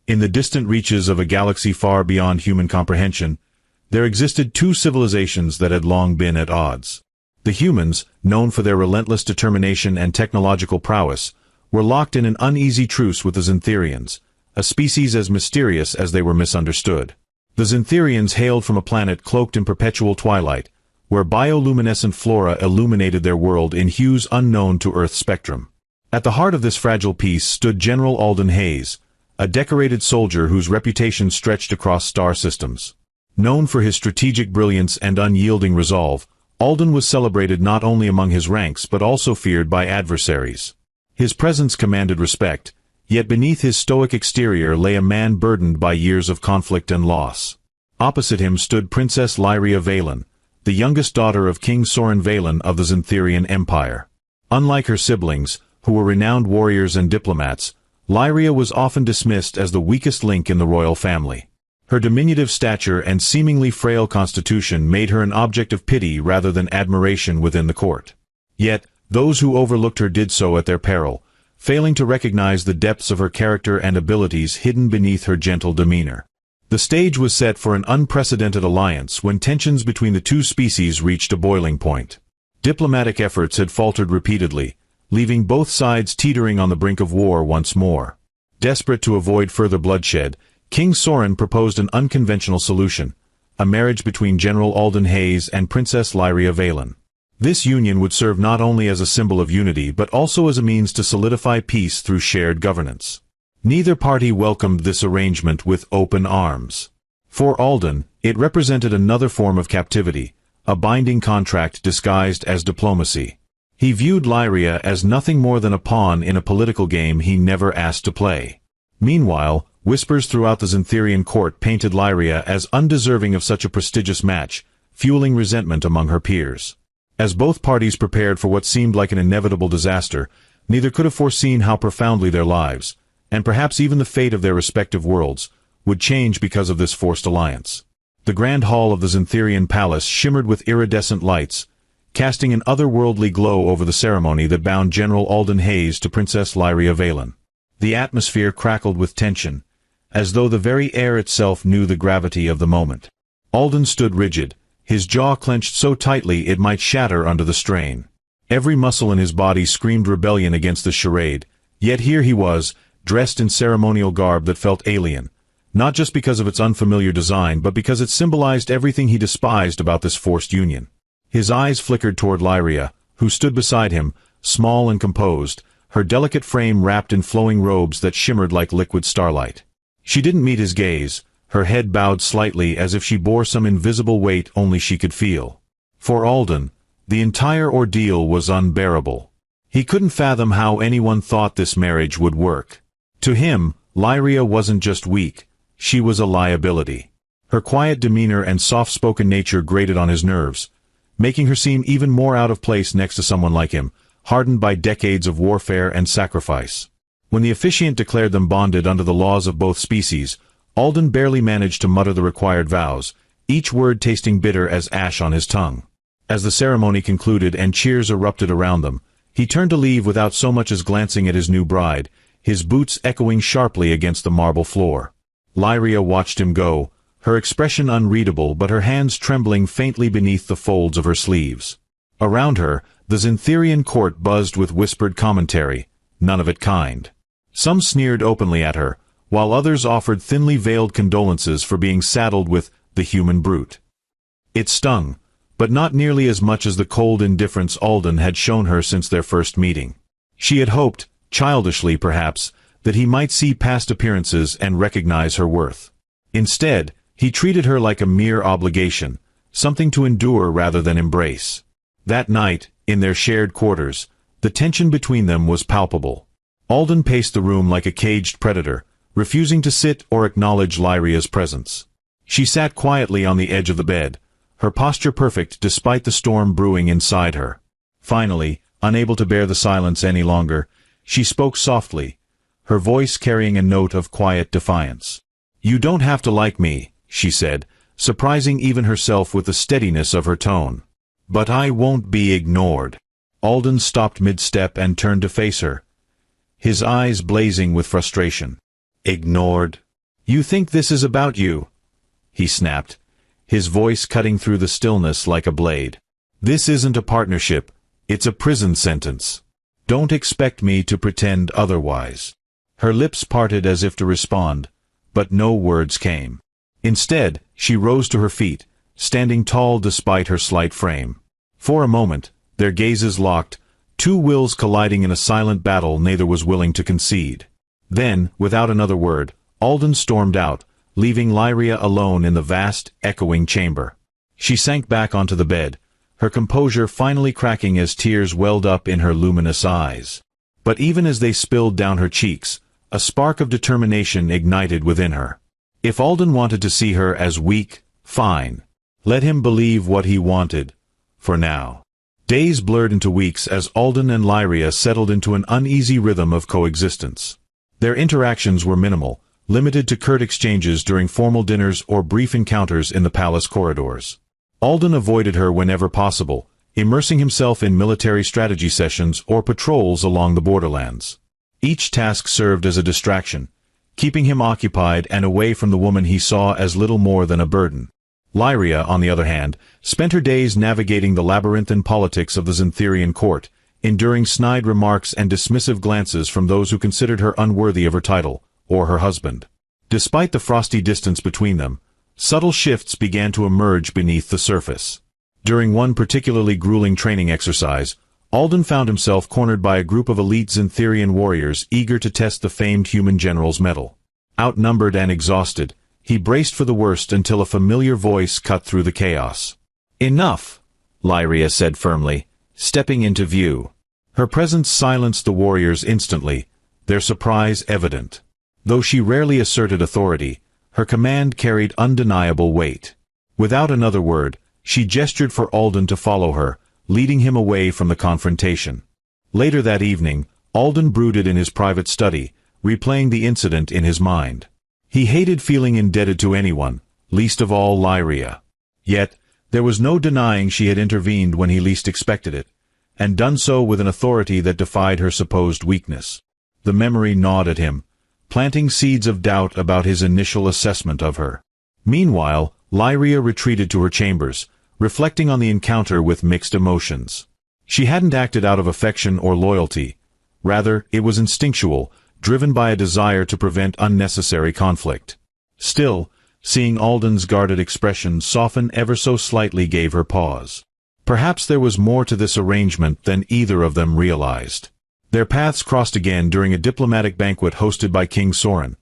In the distant reaches of a galaxy far beyond human comprehension, there existed two civilizations that had long been at odds. The humans, known for their relentless determination and technological prowess, were locked in an uneasy truce with the Xantherians, a species as mysterious as they were misunderstood. The Xantherians hailed from a planet cloaked in perpetual twilight, where bioluminescent flora illuminated their world in hues unknown to Earth's spectrum. At the heart of this fragile peace stood General Alden Hayes, a decorated soldier whose reputation stretched across star systems. Known for his strategic brilliance and unyielding resolve, Alden was celebrated not only among his ranks but also feared by adversaries. His presence commanded respect, yet beneath his stoic exterior lay a man burdened by years of conflict and loss. Opposite him stood Princess Lyria Valen, the youngest daughter of King Soren Valen of the Xantherian Empire. Unlike her siblings, who were renowned warriors and diplomats, Lyria was often dismissed as the weakest link in the royal family. Her diminutive stature and seemingly frail constitution made her an object of pity rather than admiration within the court. Yet, those who overlooked her did so at their peril, failing to recognize the depths of her character and abilities hidden beneath her gentle demeanor. The stage was set for an unprecedented alliance when tensions between the two species reached a boiling point. Diplomatic efforts had faltered repeatedly, leaving both sides teetering on the brink of war once more. Desperate to avoid further bloodshed, King Soren proposed an unconventional solution, a marriage between General Alden Hayes and Princess Lyria Valen. This union would serve not only as a symbol of unity but also as a means to solidify peace through shared governance. Neither party welcomed this arrangement with open arms. For Alden, it represented another form of captivity, a binding contract disguised as diplomacy. He viewed Lyria as nothing more than a pawn in a political game he never asked to play. Meanwhile, whispers throughout the Xantherian court painted Lyria as undeserving of such a prestigious match, fueling resentment among her peers. As both parties prepared for what seemed like an inevitable disaster, neither could have foreseen how profoundly their lives, and perhaps even the fate of their respective worlds, would change because of this forced alliance. The grand hall of the Xantherian palace shimmered with iridescent lights, casting an otherworldly glow over the ceremony that bound General Alden Hayes to Princess Lyria Valen. The atmosphere crackled with tension, as though the very air itself knew the gravity of the moment. Alden stood rigid, his jaw clenched so tightly it might shatter under the strain. Every muscle in his body screamed rebellion against the charade, yet here he was, dressed in ceremonial garb that felt alien, not just because of its unfamiliar design but because it symbolized everything he despised about this forced union. His eyes flickered toward Lyria, who stood beside him, small and composed, her delicate frame wrapped in flowing robes that shimmered like liquid starlight. She didn't meet his gaze, her head bowed slightly as if she bore some invisible weight only she could feel. For Alden, the entire ordeal was unbearable. He couldn't fathom how anyone thought this marriage would work. To him, Lyria wasn't just weak, she was a liability. Her quiet demeanor and soft-spoken nature grated on his nerves, making her seem even more out of place next to someone like him, hardened by decades of warfare and sacrifice. When the officiant declared them bonded under the laws of both species, Alden barely managed to mutter the required vows, each word tasting bitter as ash on his tongue. As the ceremony concluded and cheers erupted around them, he turned to leave without so much as glancing at his new bride, his boots echoing sharply against the marble floor. Lyria watched him go, her expression unreadable but her hands trembling faintly beneath the folds of her sleeves. Around her, the Xantherian court buzzed with whispered commentary, none of it kind. Some sneered openly at her, while others offered thinly veiled condolences for being saddled with the human brute. It stung, but not nearly as much as the cold indifference Alden had shown her since their first meeting. She had hoped, childishly perhaps, that he might see past appearances and recognize her worth. Instead, he treated her like a mere obligation, something to endure rather than embrace. That night, in their shared quarters, the tension between them was palpable. Alden paced the room like a caged predator, refusing to sit or acknowledge Lyria's presence. She sat quietly on the edge of the bed, her posture perfect despite the storm brewing inside her. Finally, unable to bear the silence any longer, she spoke softly, her voice carrying a note of quiet defiance. "You don't have to like me," she said, surprising even herself with the steadiness of her tone. "But I won't be ignored." Alden stopped mid-step and turned to face her, his eyes blazing with frustration. "Ignored?" "You think this is about you?" he snapped, his voice cutting through the stillness like a blade. "This isn't a partnership, it's a prison sentence. Don't expect me to pretend otherwise." Her lips parted as if to respond, but no words came. Instead, she rose to her feet, standing tall despite her slight frame. For a moment, their gazes locked, two wills colliding in a silent battle neither was willing to concede. Then, without another word, Alden stormed out, leaving Lyria alone in the vast, echoing chamber. She sank back onto the bed, her composure finally cracking as tears welled up in her luminous eyes. But even as they spilled down her cheeks, a spark of determination ignited within her. If Alden wanted to see her as weak, fine. Let him believe what he wanted, for now. Days blurred into weeks as Alden and Lyria settled into an uneasy rhythm of coexistence. Their interactions were minimal, limited to curt exchanges during formal dinners or brief encounters in the palace corridors. Alden avoided her whenever possible, immersing himself in military strategy sessions or patrols along the borderlands. Each task served as a distraction, keeping him occupied and away from the woman he saw as little more than a burden. Lyria, on the other hand, spent her days navigating the labyrinthine politics of the Xantherian court, enduring snide remarks and dismissive glances from those who considered her unworthy of her title, or her husband. Despite the frosty distance between them, subtle shifts began to emerge beneath the surface. During one particularly grueling training exercise, Alden found himself cornered by a group of elite Xantherian warriors eager to test the famed human general's mettle. Outnumbered and exhausted, he braced for the worst until a familiar voice cut through the chaos. "Enough," Lyria said firmly, stepping into view. Her presence silenced the warriors instantly, their surprise evident. Though she rarely asserted authority, her command carried undeniable weight. Without another word, she gestured for Alden to follow her, leading him away from the confrontation. Later that evening, Alden brooded in his private study, replaying the incident in his mind. He hated feeling indebted to anyone, least of all Lyria. Yet, there was no denying she had intervened when he least expected it, and done so with an authority that defied her supposed weakness. The memory gnawed at him, planting seeds of doubt about his initial assessment of her. Meanwhile, Lyria retreated to her chambers, reflecting on the encounter with mixed emotions. She hadn't acted out of affection or loyalty. Rather, it was instinctual, driven by a desire to prevent unnecessary conflict. Still, seeing Alden's guarded expression soften ever so slightly gave her pause. Perhaps there was more to this arrangement than either of them realized. Their paths crossed again during a diplomatic banquet hosted by King Soren,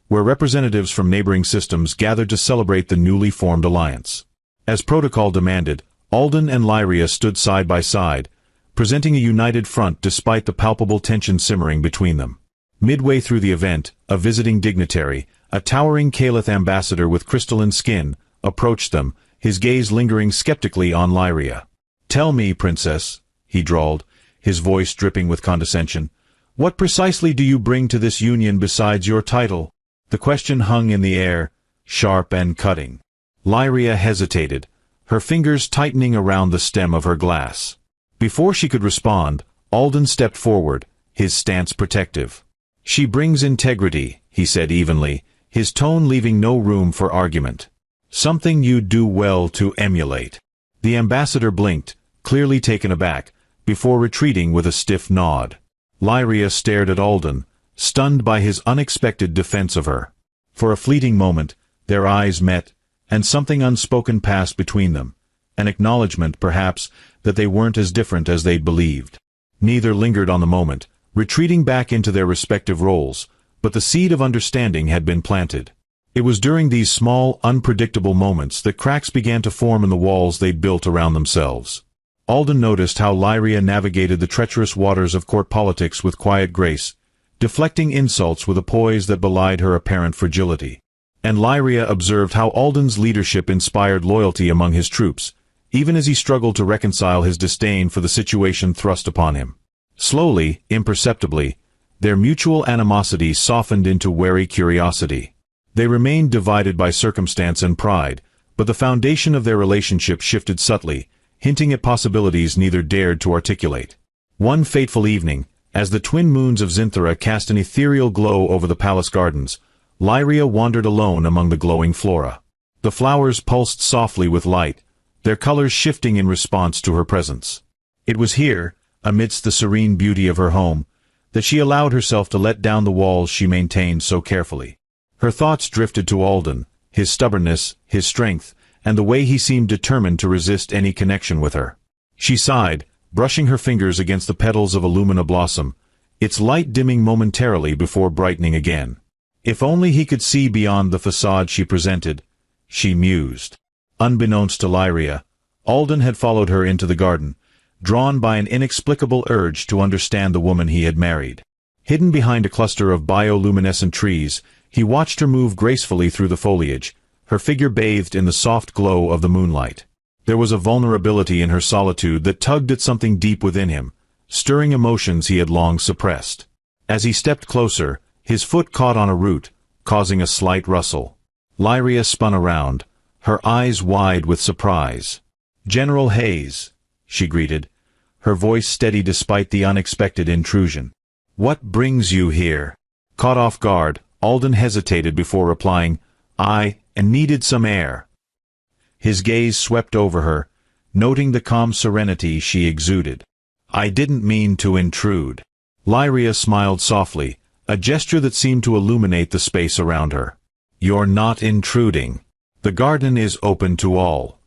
where representatives from neighboring systems gathered to celebrate the newly formed alliance. As protocol demanded, Alden and Lyria stood side by side, presenting a united front despite the palpable tension simmering between them. Midway through the event, a visiting dignitary, a towering Caliph ambassador with crystalline skin, approached them, his gaze lingering skeptically on Lyria. "Tell me, princess," he drawled, his voice dripping with condescension, "what precisely do you bring to this union besides your title?" The question hung in the air, sharp and cutting. Lyria hesitated, her fingers tightening around the stem of her glass. Before she could respond, Alden stepped forward, his stance protective. "She brings integrity," he said evenly, his tone leaving no room for argument. "Something you do well to emulate." The ambassador blinked, clearly taken aback, before retreating with a stiff nod. Lyria stared at Alden, stunned by his unexpected defense of her. For a fleeting moment, their eyes met, and something unspoken passed between them, an acknowledgment, perhaps, that they weren't as different as they'd believed. Neither lingered on the moment, retreating back into their respective roles, but the seed of understanding had been planted. It was during these small, unpredictable moments that cracks began to form in the walls they'd built around themselves. Alden noticed how Lyria navigated the treacherous waters of court politics with quiet grace, deflecting insults with a poise that belied her apparent fragility. And Lyria observed how Alden's leadership inspired loyalty among his troops, even as he struggled to reconcile his disdain for the situation thrust upon him. Slowly, imperceptibly, their mutual animosity softened into wary curiosity. They remained divided by circumstance and pride, but the foundation of their relationship shifted subtly, hinting at possibilities neither dared to articulate. One fateful evening, as the twin moons of Xanthera cast an ethereal glow over the palace gardens, Lyria wandered alone among the glowing flora. The flowers pulsed softly with light, their colors shifting in response to her presence. It was here, amidst the serene beauty of her home, that she allowed herself to let down the walls she maintained so carefully. Her thoughts drifted to Alden, his stubbornness, his strength, and the way he seemed determined to resist any connection with her. She sighed, brushing her fingers against the petals of a lumina blossom, its light dimming momentarily before brightening again. If only he could see beyond the facade she presented, she mused. Unbeknownst to Lyria, Alden had followed her into the garden, drawn by an inexplicable urge to understand the woman he had married. Hidden behind a cluster of bioluminescent trees, he watched her move gracefully through the foliage, her figure bathed in the soft glow of the moonlight. There was a vulnerability in her solitude that tugged at something deep within him, stirring emotions he had long suppressed. As he stepped closer, his foot caught on a root, causing a slight rustle. Lyria spun around, her eyes wide with surprise. "General Hayes," she greeted, her voice steady despite the unexpected intrusion. "What brings you here?" Caught off guard, Alden hesitated before replying, "I needed some air." His gaze swept over her, noting the calm serenity she exuded. "I didn't mean to intrude." Lyria smiled softly, a gesture that seemed to illuminate the space around her. "You're not intruding. The garden is open to all."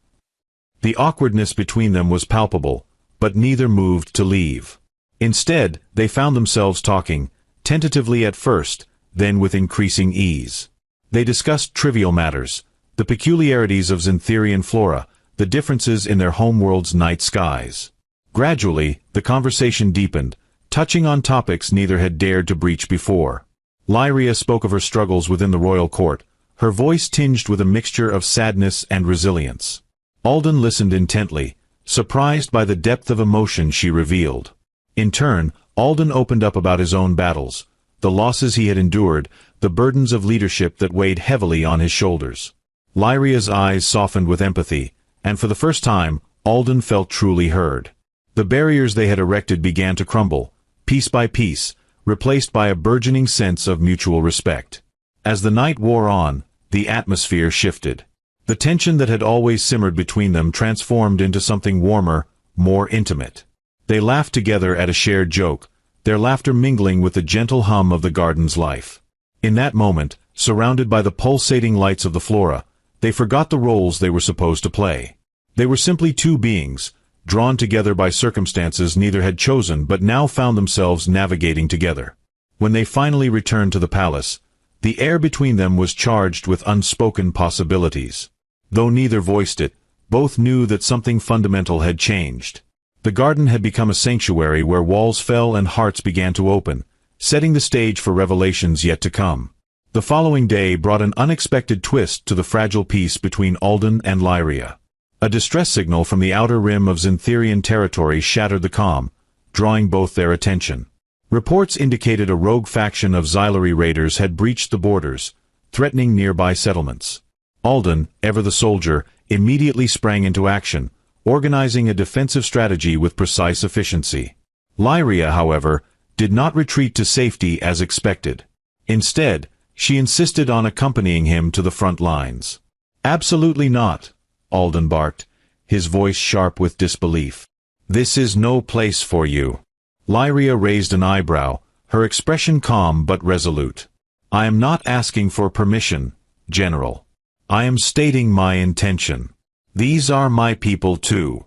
The awkwardness between them was palpable, but neither moved to leave. Instead, they found themselves talking, tentatively at first, then with increasing ease. They discussed trivial matters, the peculiarities of Xantherian flora, the differences in their homeworld's night skies. Gradually, the conversation deepened, touching on topics neither had dared to breach before. Lyria spoke of her struggles within the royal court, her voice tinged with a mixture of sadness and resilience. Alden listened intently, surprised by the depth of emotion she revealed. In turn, Alden opened up about his own battles, the losses he had endured, the burdens of leadership that weighed heavily on his shoulders. Lyria's eyes softened with empathy, and for the first time, Alden felt truly heard. The barriers they had erected began to crumble, piece by piece, replaced by a burgeoning sense of mutual respect. As the night wore on, the atmosphere shifted. The tension that had always simmered between them transformed into something warmer, more intimate. They laughed together at a shared joke, their laughter mingling with the gentle hum of the garden's life. In that moment, surrounded by the pulsating lights of the flora, they forgot the roles they were supposed to play. They were simply two beings, drawn together by circumstances neither had chosen but now found themselves navigating together. When they finally returned to the palace, the air between them was charged with unspoken possibilities. Though neither voiced it, both knew that something fundamental had changed. The garden had become a sanctuary where walls fell and hearts began to open, setting the stage for revelations yet to come. The following day brought an unexpected twist to the fragile peace between Alden and Lyria. A distress signal from the outer rim of Xantherian territory shattered the calm, drawing both their attention. Reports indicated a rogue faction of Xylari raiders had breached the borders, threatening nearby settlements. Alden, ever the soldier, immediately sprang into action, organizing a defensive strategy with precise efficiency. Lyria, however, did not retreat to safety as expected. Instead, she insisted on accompanying him to the front lines. "Absolutely not," Alden barked, his voice sharp with disbelief. "This is no place for you." Lyria raised an eyebrow, her expression calm but resolute. "I am not asking for permission, General. I am stating my intention. These are my people too."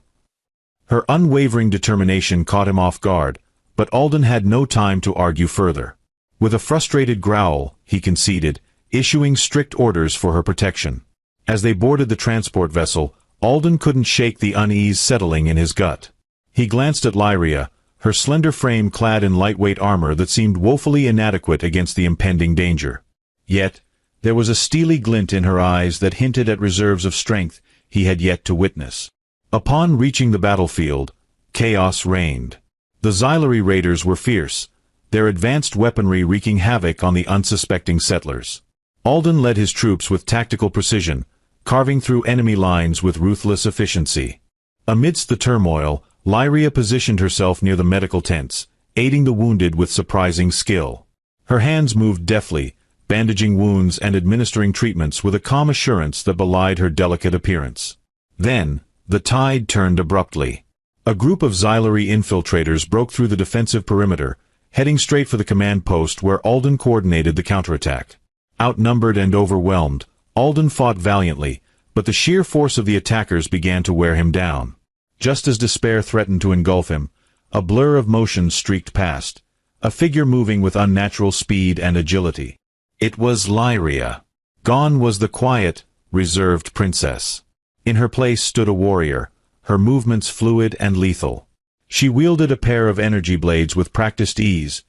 Her unwavering determination caught him off guard, but Alden had no time to argue further. With a frustrated growl, he conceded, issuing strict orders for her protection. As they boarded the transport vessel, Alden couldn't shake the unease settling in his gut. He glanced at Lyria, her slender frame clad in lightweight armor that seemed woefully inadequate against the impending danger. Yet, there was a steely glint in her eyes that hinted at reserves of strength he had yet to witness. Upon reaching the battlefield, chaos reigned. The Xylari raiders were fierce, their advanced weaponry wreaking havoc on the unsuspecting settlers. Alden led his troops with tactical precision, carving through enemy lines with ruthless efficiency. Amidst the turmoil, Lyria positioned herself near the medical tents, aiding the wounded with surprising skill. Her hands moved deftly, bandaging wounds and administering treatments with a calm assurance that belied her delicate appearance. Then, the tide turned abruptly. A group of Xylari infiltrators broke through the defensive perimeter, heading straight for the command post where Alden coordinated the counterattack. Outnumbered and overwhelmed, Alden fought valiantly, but the sheer force of the attackers began to wear him down. Just as despair threatened to engulf him, a blur of motion streaked past, a figure moving with unnatural speed and agility. It was Lyria. Gone was the quiet, reserved princess. In her place stood a warrior, her movements fluid and lethal. She wielded a pair of energy blades with practiced ease,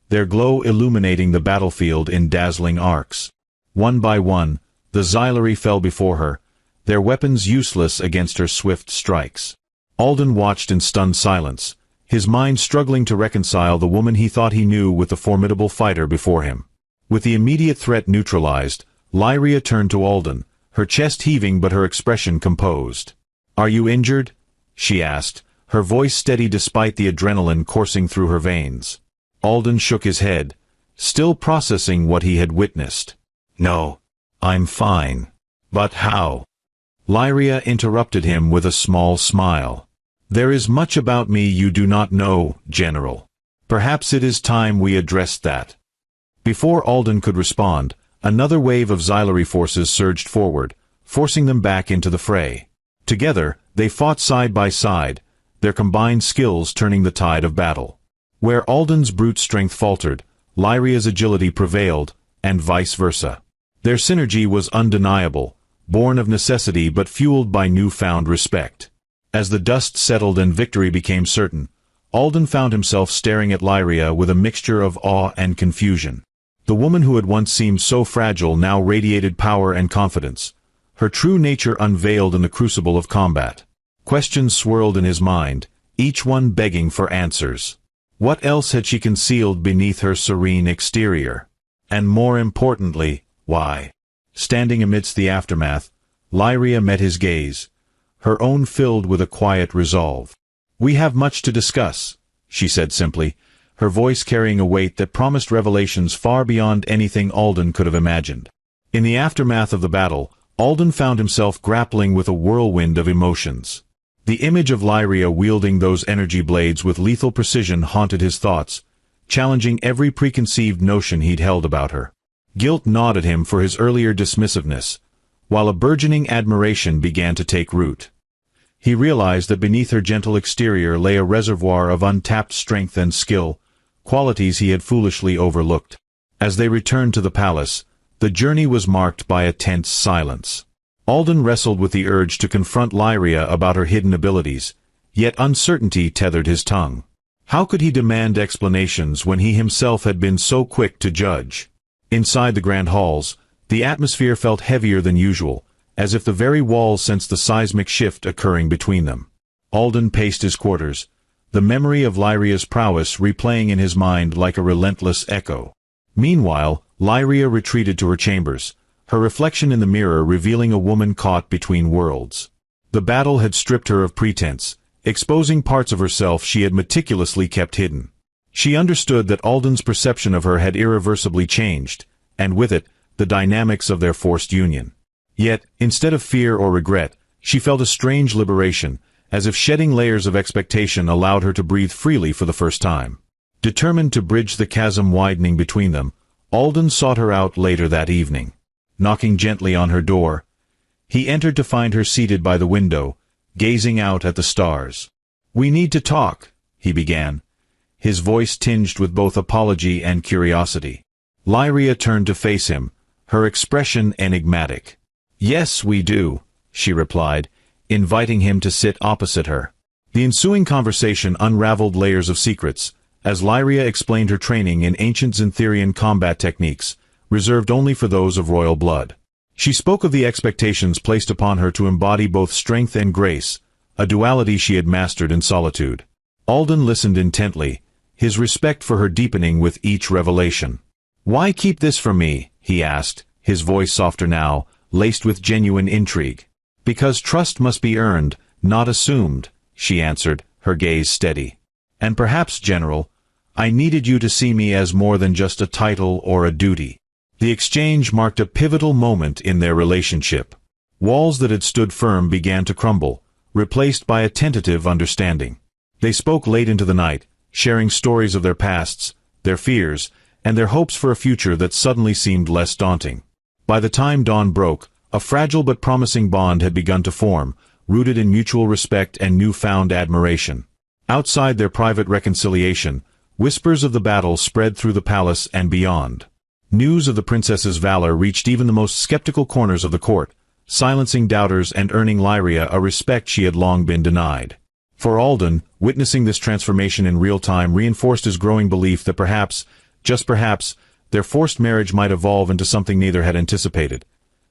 their glow illuminating the battlefield in dazzling arcs. One by one, the Xylari fell before her, their weapons useless against her swift strikes. Alden watched in stunned silence, his mind struggling to reconcile the woman he thought he knew with the formidable fighter before him. With the immediate threat neutralized, Lyria turned to Alden, her chest heaving but her expression composed. "Are you injured?" she asked, her voice steady despite the adrenaline coursing through her veins. Alden shook his head, still processing what he had witnessed. "No, I'm fine." "But how?" Lyria interrupted him with a small smile. "There is much about me you do not know, General. Perhaps it is time we addressed that." Before Alden could respond, another wave of Xylari forces surged forward, forcing them back into the fray. Together, they fought side by side, their combined skills turning the tide of battle. Where Alden's brute strength faltered, Lyria's agility prevailed, and vice versa. Their synergy was undeniable, born of necessity but fueled by newfound respect. As the dust settled and victory became certain, Alden found himself staring at Lyria with a mixture of awe and confusion. The woman who had once seemed so fragile now radiated power and confidence, her true nature unveiled in the crucible of combat. Questions swirled in his mind, each one begging for answers. What else had she concealed beneath her serene exterior? And more importantly, why? Standing amidst the aftermath, Lyria met his gaze, her own filled with a quiet resolve. "We have much to discuss," she said simply, her voice carrying a weight that promised revelations far beyond anything Alden could have imagined. In the aftermath of the battle, Alden found himself grappling with a whirlwind of emotions. The image of Lyria wielding those energy blades with lethal precision haunted his thoughts, challenging every preconceived notion he'd held about her. Guilt gnawed at him for his earlier dismissiveness, while a burgeoning admiration began to take root. He realized that beneath her gentle exterior lay a reservoir of untapped strength and skill, qualities he had foolishly overlooked. As they returned to the palace, the journey was marked by a tense silence. Alden wrestled with the urge to confront Lyria about her hidden abilities, yet uncertainty tethered his tongue. How could he demand explanations when he himself had been so quick to judge? Inside the grand halls, the atmosphere felt heavier than usual, as if the very walls sensed the seismic shift occurring between them. Alden paced his quarters, the memory of Lyria's prowess replaying in his mind like a relentless echo. Meanwhile, Lyria retreated to her chambers, her reflection in the mirror revealing a woman caught between worlds. The battle had stripped her of pretense, exposing parts of herself she had meticulously kept hidden. She understood that Alden's perception of her had irreversibly changed, and with it, the dynamics of their forced union. Yet, instead of fear or regret, she felt a strange liberation, as if shedding layers of expectation allowed her to breathe freely for the first time. Determined to bridge the chasm widening between them, Alden sought her out later that evening. Knocking gently on her door, he entered to find her seated by the window, gazing out at the stars. "We need to talk," he began, his voice tinged with both apology and curiosity. Lyria turned to face him, her expression enigmatic. "Yes, we do," she replied, inviting him to sit opposite her. The ensuing conversation unraveled layers of secrets, as Lyria explained her training in ancient Xantherian combat techniques, reserved only for those of royal blood. She spoke of the expectations placed upon her to embody both strength and grace, a duality she had mastered in solitude. Alden listened intently, his respect for her deepening with each revelation. "Why keep this from me?" he asked, his voice softer now, laced with genuine intrigue. "Because trust must be earned, not assumed," she answered, her gaze steady. "And perhaps, General, I needed you to see me as more than just a title or a duty." The exchange marked a pivotal moment in their relationship. Walls that had stood firm began to crumble, replaced by a tentative understanding. They spoke late into the night, sharing stories of their pasts, their fears, and their hopes for a future that suddenly seemed less daunting. By the time dawn broke, a fragile but promising bond had begun to form, rooted in mutual respect and newfound admiration. Outside their private reconciliation, whispers of the battle spread through the palace and beyond. News of the princess's valor reached even the most skeptical corners of the court, silencing doubters and earning Lyria a respect she had long been denied. For Alden, witnessing this transformation in real time reinforced his growing belief that perhaps, just perhaps, their forced marriage might evolve into something neither had anticipated,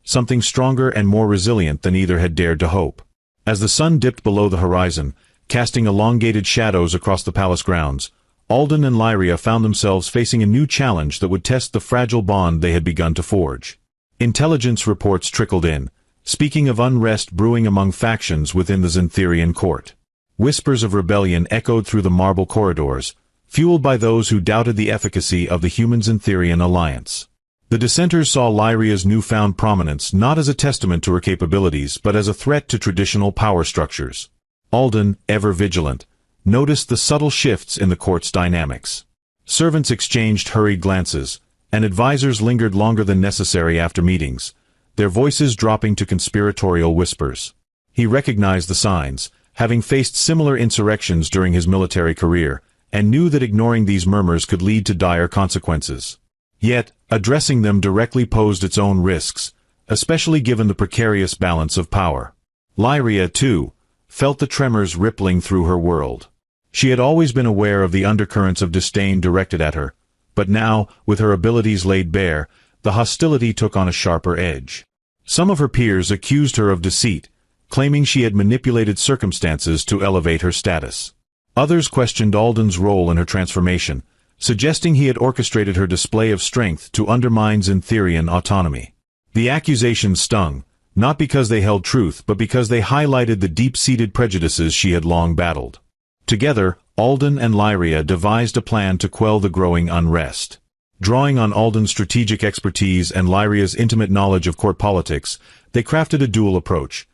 something stronger and more resilient than either had dared to hope. As the sun dipped below the horizon, casting elongated shadows across the palace grounds, Alden and Lyria found themselves facing a new challenge that would test the fragile bond they had begun to forge. Intelligence reports trickled in, speaking of unrest brewing among factions within the Xantherian court. Whispers of rebellion echoed through the marble corridors, fueled by those who doubted the efficacy of the human-Xantherian alliance. The dissenters saw Lyria's newfound prominence not as a testament to her capabilities but as a threat to traditional power structures. Alden, ever vigilant, noticed the subtle shifts in the court's dynamics. Servants exchanged hurried glances, and advisors lingered longer than necessary after meetings, their voices dropping to conspiratorial whispers. He recognized the signs, having faced similar insurrections during his military career, and knew that ignoring these murmurs could lead to dire consequences. Yet, addressing them directly posed its own risks, especially given the precarious balance of power. Lyria, too, felt the tremors rippling through her world. She had always been aware of the undercurrents of disdain directed at her, but now, with her abilities laid bare, the hostility took on a sharper edge. Some of her peers accused her of deceit, claiming she had manipulated circumstances to elevate her status. Others questioned Alden's role in her transformation, suggesting he had orchestrated her display of strength to undermine Xantherian autonomy. The accusations stung, not because they held truth but because they highlighted the deep-seated prejudices she had long battled. Together, Alden and Lyria devised a plan to quell the growing unrest. Drawing on Alden's strategic expertise and Lyria's intimate knowledge of court politics, they crafted a dual approach: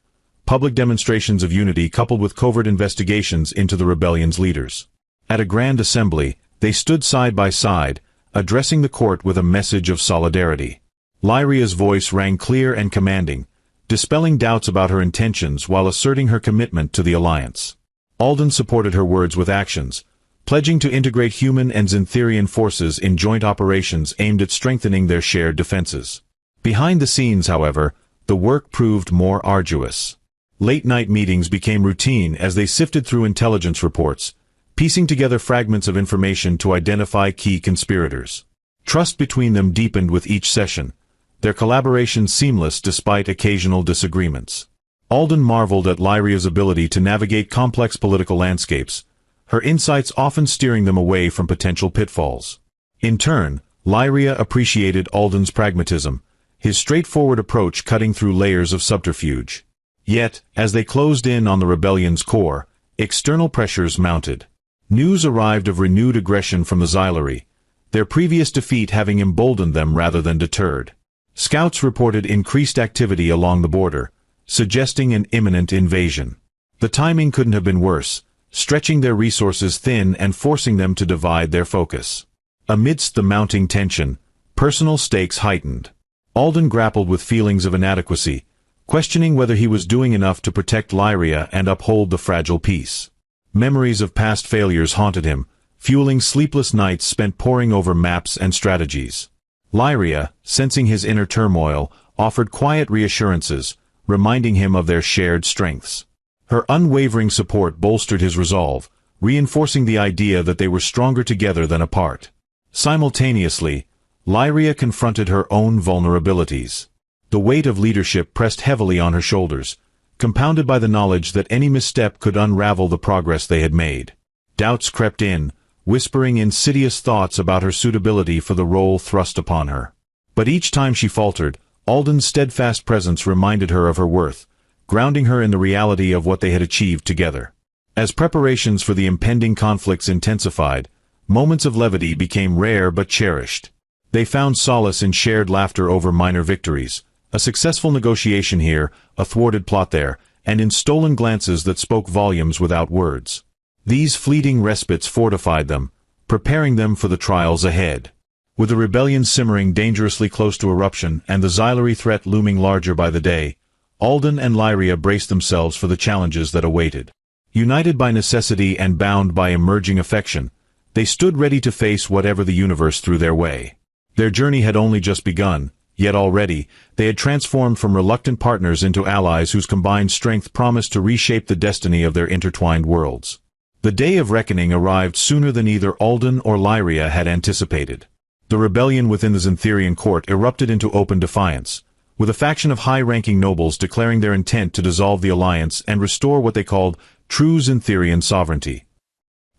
public demonstrations of unity coupled with covert investigations into the rebellion's leaders. At a grand assembly, they stood side by side, addressing the court with a message of solidarity. Lyria's voice rang clear and commanding, dispelling doubts about her intentions while asserting her commitment to the alliance. Alden supported her words with actions, pledging to integrate human and Xantherian forces in joint operations aimed at strengthening their shared defenses. Behind the scenes, however, the work proved more arduous. Late-night meetings became routine as they sifted through intelligence reports, piecing together fragments of information to identify key conspirators. Trust between them deepened with each session, their collaboration seamless despite occasional disagreements. Alden marveled at Lyria's ability to navigate complex political landscapes, her insights often steering them away from potential pitfalls. In turn, Lyria appreciated Alden's pragmatism, his straightforward approach cutting through layers of subterfuge. Yet, as they closed in on the rebellion's core, external pressures mounted. News arrived of renewed aggression from the Xyleri, their previous defeat having emboldened them rather than deterred. Scouts reported increased activity along the border, suggesting an imminent invasion. The timing couldn't have been worse, stretching their resources thin and forcing them to divide their focus. Amidst the mounting tension, personal stakes heightened. Alden grappled with feelings of inadequacy, questioning whether he was doing enough to protect Lyria and uphold the fragile peace. Memories of past failures haunted him, fueling sleepless nights spent poring over maps and strategies. Lyria, sensing his inner turmoil, offered quiet reassurances, reminding him of their shared strengths. Her unwavering support bolstered his resolve, reinforcing the idea that they were stronger together than apart. Simultaneously, Lyria confronted her own vulnerabilities. The weight of leadership pressed heavily on her shoulders, compounded by the knowledge that any misstep could unravel the progress they had made. Doubts crept in, whispering insidious thoughts about her suitability for the role thrust upon her. But each time she faltered, Alden's steadfast presence reminded her of her worth, grounding her in the reality of what they had achieved together. As preparations for the impending conflicts intensified, moments of levity became rare but cherished. They found solace in shared laughter over minor victories, a successful negotiation here, a thwarted plot there, and in stolen glances that spoke volumes without words. These fleeting respites fortified them, preparing them for the trials ahead. With the rebellion simmering dangerously close to eruption and the Xylari threat looming larger by the day, Alden and Lyria braced themselves for the challenges that awaited. United by necessity and bound by emerging affection, they stood ready to face whatever the universe threw their way. Their journey had only just begun, yet already, they had transformed from reluctant partners into allies whose combined strength promised to reshape the destiny of their intertwined worlds. The day of reckoning arrived sooner than either Alden or Lyria had anticipated. The rebellion within the Xantherian court erupted into open defiance, with a faction of high-ranking nobles declaring their intent to dissolve the alliance and restore what they called true Xantherian sovereignty.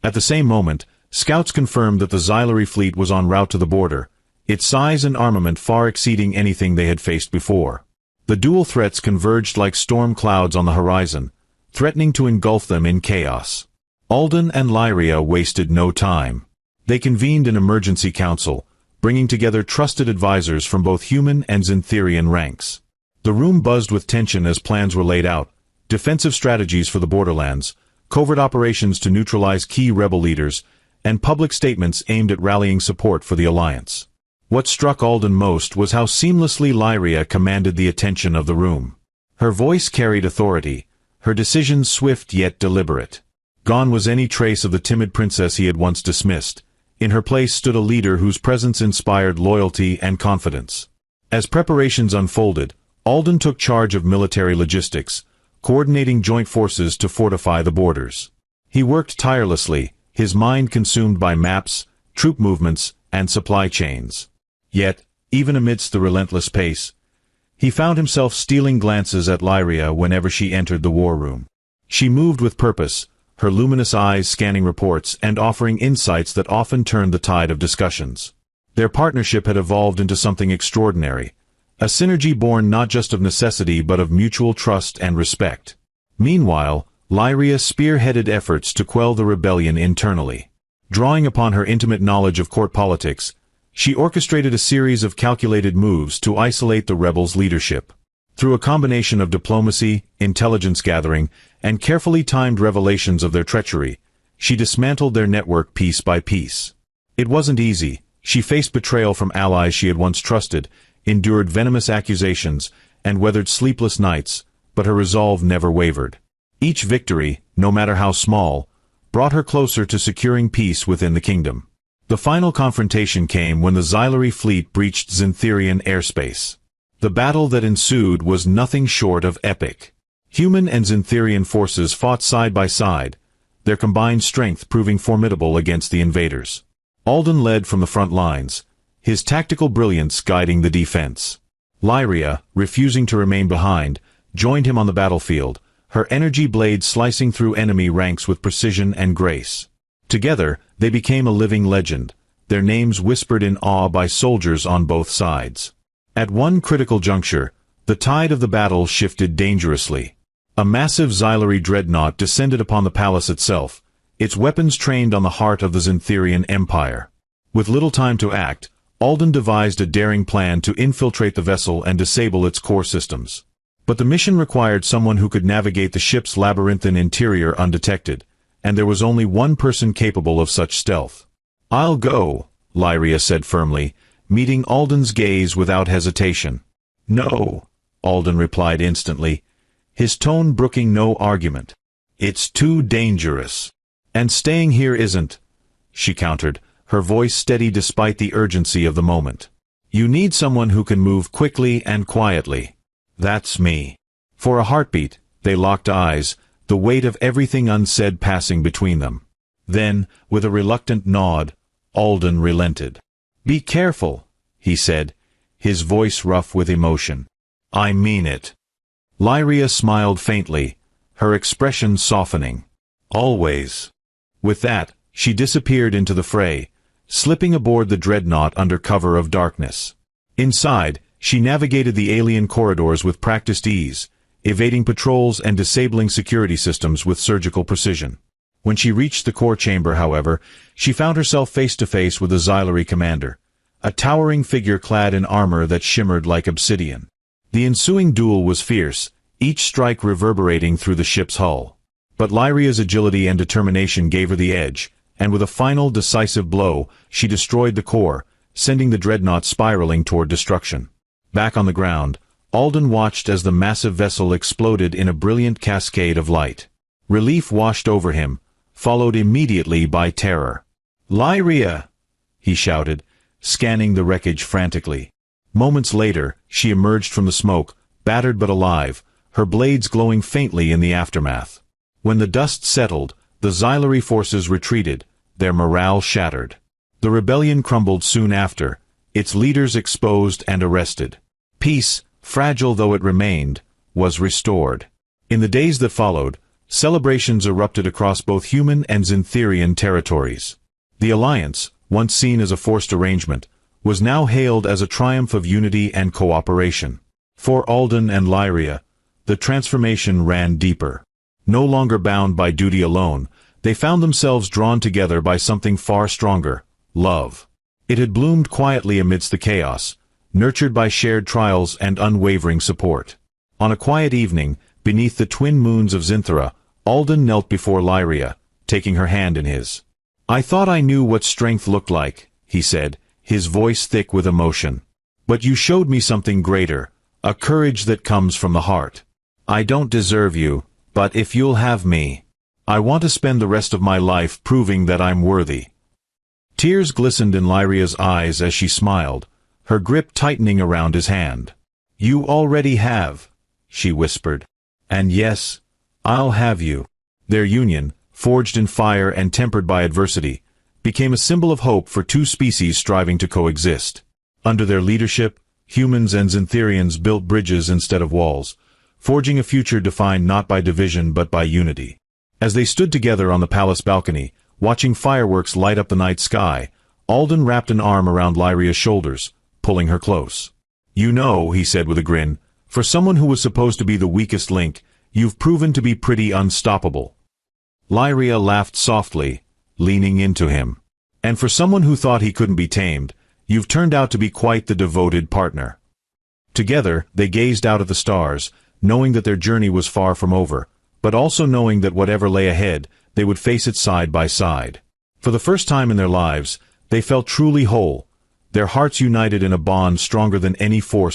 At the same moment, scouts confirmed that the Xylari fleet was en route to the border, its size and armament far exceeding anything they had faced before. The dual threats converged like storm clouds on the horizon, threatening to engulf them in chaos. Alden and Lyria wasted no time. They convened an emergency council, bringing together trusted advisors from both human and Xantherian ranks. The room buzzed with tension as plans were laid out, defensive strategies for the borderlands, covert operations to neutralize key rebel leaders, and public statements aimed at rallying support for the alliance. What struck Alden most was how seamlessly Lyria commanded the attention of the room. Her voice carried authority, her decisions swift yet deliberate. Gone was any trace of the timid princess he had once dismissed. In her place stood a leader whose presence inspired loyalty and confidence. As preparations unfolded, Alden took charge of military logistics, coordinating joint forces to fortify the borders. He worked tirelessly, his mind consumed by maps, troop movements, and supply chains. Yet, even amidst the relentless pace, he found himself stealing glances at Lyria whenever she entered the war room. She moved with purpose, her luminous eyes scanning reports and offering insights that often turned the tide of discussions. Their partnership had evolved into something extraordinary, a synergy born not just of necessity but of mutual trust and respect. Meanwhile, Lyria spearheaded efforts to quell the rebellion internally. Drawing upon her intimate knowledge of court politics, she orchestrated a series of calculated moves to isolate the rebels' leadership. Through a combination of diplomacy, intelligence gathering, and carefully timed revelations of their treachery, she dismantled their network piece by piece. It wasn't easy. She faced betrayal from allies she had once trusted, endured venomous accusations, and weathered sleepless nights, but her resolve never wavered. Each victory, no matter how small, brought her closer to securing peace within the kingdom. The final confrontation came when the Xylari fleet breached Xantherian airspace. The battle that ensued was nothing short of epic. Human and Xantherian forces fought side by side, their combined strength proving formidable against the invaders. Alden led from the front lines, his tactical brilliance guiding the defense. Lyria, refusing to remain behind, joined him on the battlefield, her energy blade slicing through enemy ranks with precision and grace. Together, they became a living legend, their names whispered in awe by soldiers on both sides. At one critical juncture, the tide of the battle shifted dangerously. A massive Xylari dreadnought descended upon the palace itself, its weapons trained on the heart of the Xantherian Empire. With little time to act, Alden devised a daring plan to infiltrate the vessel and disable its core systems. But the mission required someone who could navigate the ship's labyrinthine interior undetected, and there was only one person capable of such stealth. "I'll go," Lyria said firmly, meeting Alden's gaze without hesitation. "No," Alden replied instantly, his tone brooking no argument. "It's too dangerous. And staying here isn't," she countered, her voice steady despite the urgency of the moment. "You need someone who can move quickly and quietly. That's me." For a heartbeat, they locked eyes, the weight of everything unsaid passing between them. Then, with a reluctant nod, Alden relented. "Be careful," he said, his voice rough with emotion. "I mean it." Lyria smiled faintly, her expression softening. "Always." With that, she disappeared into the fray, slipping aboard the dreadnought under cover of darkness. Inside, she navigated the alien corridors with practiced ease, evading patrols and disabling security systems with surgical precision. When she reached the core chamber, however, she found herself face to face with the Xylari commander, a towering figure clad in armor that shimmered like obsidian. The ensuing duel was fierce, each strike reverberating through the ship's hull. But Lyria's agility and determination gave her the edge, and with a final decisive blow, she destroyed the core, sending the dreadnought spiraling toward destruction. Back on the ground, Alden watched as the massive vessel exploded in a brilliant cascade of light. Relief washed over him, followed immediately by terror. "Lyria!" he shouted, scanning the wreckage frantically. Moments later, she emerged from the smoke, battered but alive, her blades glowing faintly in the aftermath. When the dust settled, the Xylari forces retreated, their morale shattered. The rebellion crumbled soon after, its leaders exposed and arrested. Peace, fragile though it remained, was restored. In the days that followed, celebrations erupted across both human and Xyntherian territories. The alliance, once seen as a forced arrangement, was now hailed as a triumph of unity and cooperation. For Alden and Lyria, the transformation ran deeper. No longer bound by duty alone, they found themselves drawn together by something far stronger: love. It had bloomed quietly amidst the chaos, nurtured by shared trials and unwavering support. On a quiet evening, beneath the twin moons of Xynthera, Alden knelt before Lyria, taking her hand in his. "I thought I knew what strength looked like," he said, his voice thick with emotion. "But you showed me something greater, a courage that comes from the heart. I don't deserve you, but if you'll have me, I want to spend the rest of my life proving that I'm worthy." Tears glistened in Lyria's eyes as she smiled, her grip tightening around his hand. "You already have," she whispered. "And yes, I'll have you." Their union, forged in fire and tempered by adversity, became a symbol of hope for two species striving to coexist. Under their leadership, humans and Xyntherians built bridges instead of walls, forging a future defined not by division but by unity. As they stood together on the palace balcony, watching fireworks light up the night sky, Alden wrapped an arm around Lyria's shoulders, pulling her close. "You know," he said with a grin, "for someone who was supposed to be the weakest link, you've proven to be pretty unstoppable." Lyria laughed softly, leaning into him. "And for someone who thought he couldn't be tamed, you've turned out to be quite the devoted partner." Together, they gazed out at the stars, knowing that their journey was far from over, but also knowing that whatever lay ahead, they would face it side by side. For the first time in their lives, they felt truly whole, their hearts united in a bond stronger than any force